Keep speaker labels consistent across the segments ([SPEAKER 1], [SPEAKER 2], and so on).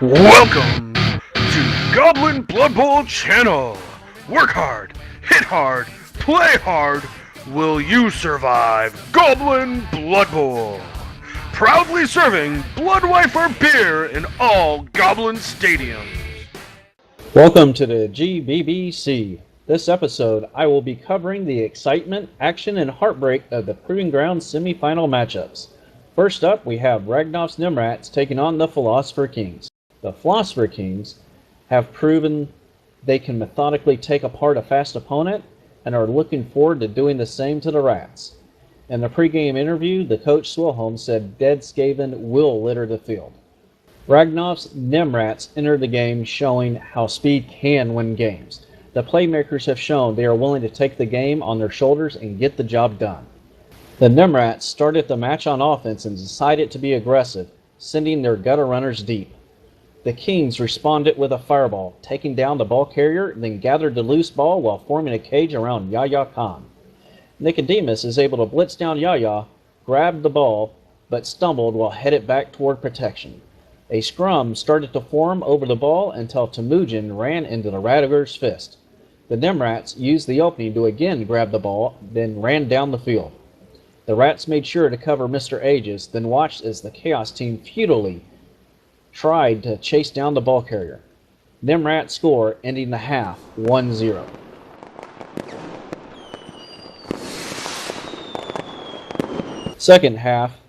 [SPEAKER 1] Welcome to Goblin Blood Bowl channel. Work hard, hit hard, play hard. Will you survive Goblin Blood Bowl? Proudly serving Bloodwifer beer in all Goblin stadiums.
[SPEAKER 2] Welcome to the GBBC. This episode, I will be covering the excitement, action, and heartbreak of the Proving Grounds semifinal matchups. First up, we have Ragnoff's Nimrats taking on the Philosopher Kings. The Philosopher Kings have proven they can methodically take apart a fast opponent and are looking forward to doing the same to the Rats. In the pregame interview, the coach Swilholm said Dead Skaven will litter the field. Ragnoff's Nimrats entered the game showing how speed can win games. The playmakers have shown they are willing to take the game on their shoulders and get the job done. The Nimrats started the match on offense and decided to be aggressive, sending their gutter runners deep. The Kings responded with a fireball, taking down the ball carrier, then gathered the loose ball while forming a cage around Yaya Khan. Nicodemus is able to blitz down Yaya, grabbed the ball, but stumbled while headed back toward protection. A scrum started to form over the ball until Temujin ran into the Radiger's fist. The Nimrats used the opening to again grab the ball, then ran down the field. The Rats made sure to cover Mr. Aegis, then watched as the Chaos team futilely tried to chase down the ball carrier. Nimrat score, ending the half 1-0. Second half,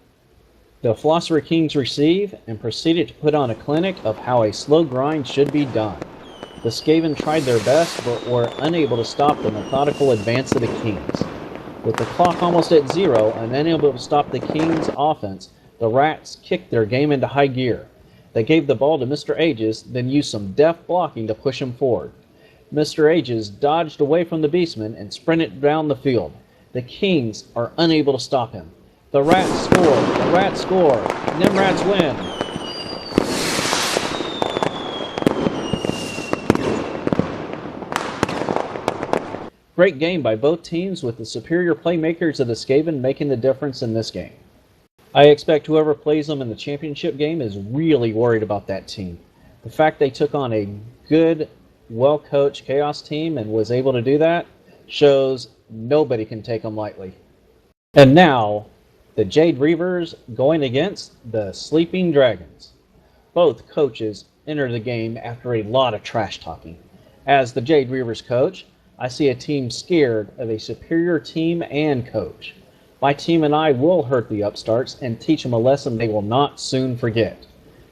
[SPEAKER 2] the Philosopher Kings receive and proceeded to put on a clinic of how a slow grind should be done. The Skaven tried their best but were unable to stop the methodical advance of the Kings. With the clock almost at zero and unable to stop the Kings' offense, the Rats kicked their game into high gear. They gave the ball to Mr. Aegis, then used some deft blocking to push him forward. Mr. Aegis dodged away from the Beastman and sprinted down the field. The Kings are unable to stop him. The Rats score! The Rats score! Nimrats win! Great game by both teams, with the superior playmakers of the Skaven making the difference in this game. I expect whoever plays them in the championship game is really worried about that team. The fact they took on a good, well-coached Chaos team and was able to do that shows nobody can take them lightly. And now, the Jade Reavers going against the Sleeping Dragons. Both coaches entered the game after a lot of trash talking. As the Jade Reavers coach, I see a team scared of a superior team and coach. My team and I will hurt the upstarts and teach them a lesson they will not soon forget.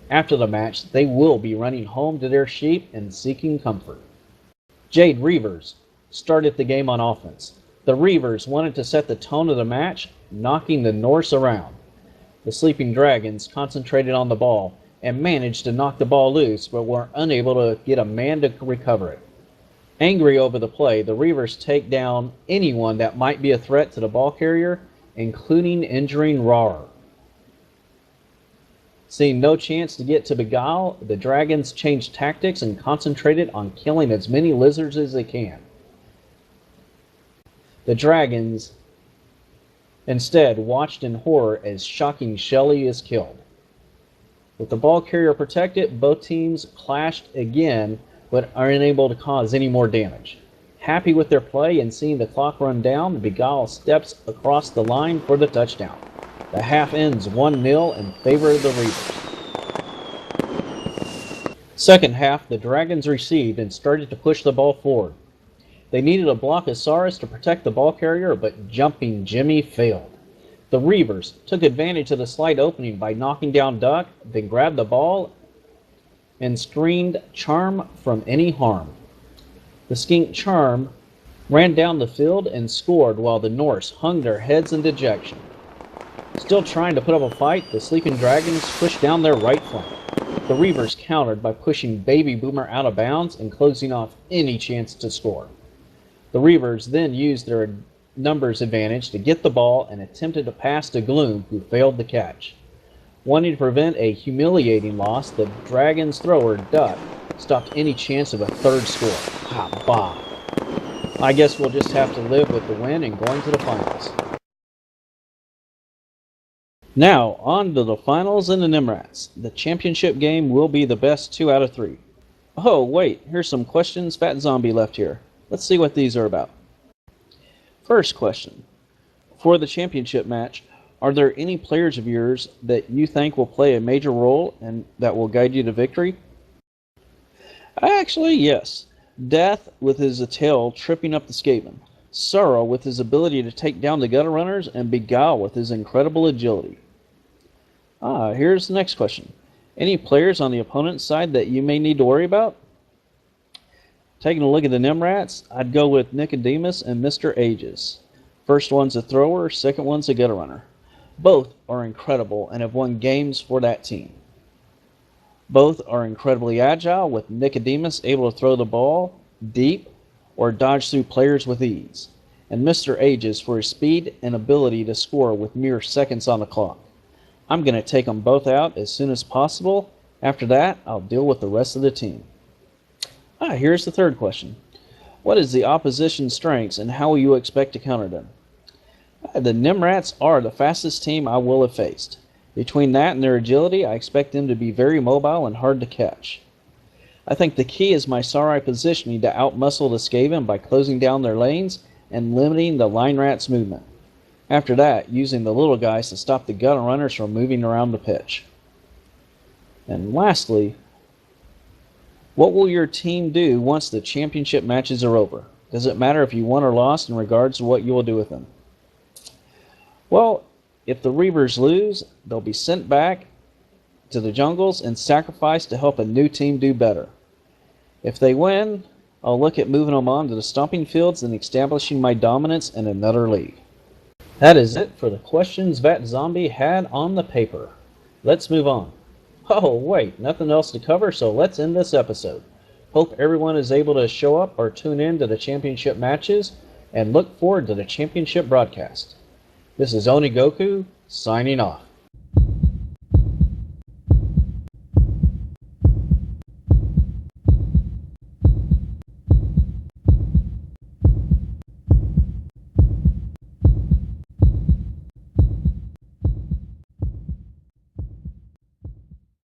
[SPEAKER 2] After the match, they will be running home to their sheep and seeking comfort. Jade Reavers started the game on offense. The Reavers wanted to set the tone of the match, knocking the Norse around. The Sleeping Dragons concentrated on the ball and managed to knock the ball loose, but were unable to get a man to recover it. Angry over the play, the Reavers take down anyone that might be a threat to the ball carrier, including injuring Rawr. Seeing no chance to get to Beguile, the Dragons changed tactics and concentrated on killing as many lizards as they can. The Dragons instead watched in horror as Shocking Shelly is killed. With the ball carrier protected, both teams clashed again, but are unable to cause any more damage. Happy with their play and seeing the clock run down, Beguile steps across the line for the touchdown. The half ends 1-0 in favor of the Reavers. Second half, the Dragons received and started to push the ball forward. They needed a Blockosaurus to protect the ball carrier, but Jumping Jimmy failed. The Reavers took advantage of the slight opening by knocking down Duck, then grabbed the ball and screened Charm from any harm. The Skink Charm ran down the field and scored while the Norse hung their heads in dejection. Still trying to put up a fight, the Sleeping Dragons pushed down their right flank. The Reavers countered by pushing Baby Boomer out of bounds and closing off any chance to score. The Reavers then used their numbers advantage to get the ball and attempted to pass to Gloom, who failed to catch. Wanting to prevent a humiliating loss, the Dragons thrower, Duck, stopped any chance of a third score. Bah. I guess we'll just have to live with the win and going to the finals. Now, on to the finals and the Nimrats. The championship game will be the best 2 out of 3. Oh, wait, here's some questions Fat Zombie left here. Let's see what these are about. First question. For the championship match, are there any players of yours that you think will play a major role and that will guide you to victory? Actually, yes. Death with his tail tripping up the skateman. Sorrow with his ability to take down the gutter runners, and Beguile with his incredible agility. Here's the next question. Any players on the opponent's side that you may need to worry about? Taking a look at the Nimrats, I'd go with Nicodemus and Mr. Ages. First one's a thrower, second one's a gutter runner. Both are incredible and have won games for that team. Both are incredibly agile, with Nicodemus able to throw the ball deep or dodge through players with ease, and Mr. Ages for his speed and ability to score with mere seconds on the clock. I'm going to take them both out as soon as possible. After that, I'll deal with the rest of the team. Here's the third question. What is the opposition's strengths and how will you expect to counter them? The Nimrats are the fastest team I will have faced. Between that and their agility, I expect them to be very mobile and hard to catch. I think the key is my Sarai positioning to outmuscle the Skaven by closing down their lanes and limiting the line rats' movement. After that, using the little guys to stop the gutter runners from moving around the pitch. And lastly, what will your team do once the championship matches are over? Does it matter if you won or lost in regards to what you will do with them? Well, if the Reavers lose, they'll be sent back to the jungles and sacrificed to help a new team do better. If they win, I'll look at moving them on to the stomping fields and establishing my dominance in another league. That is it for the questions Vat Zombie had on the paper. Let's move on. Oh wait, nothing else to cover, so let's end this episode. Hope everyone is able to show up or tune in to the championship matches and look forward to the championship broadcast. This is Onigoku, signing off.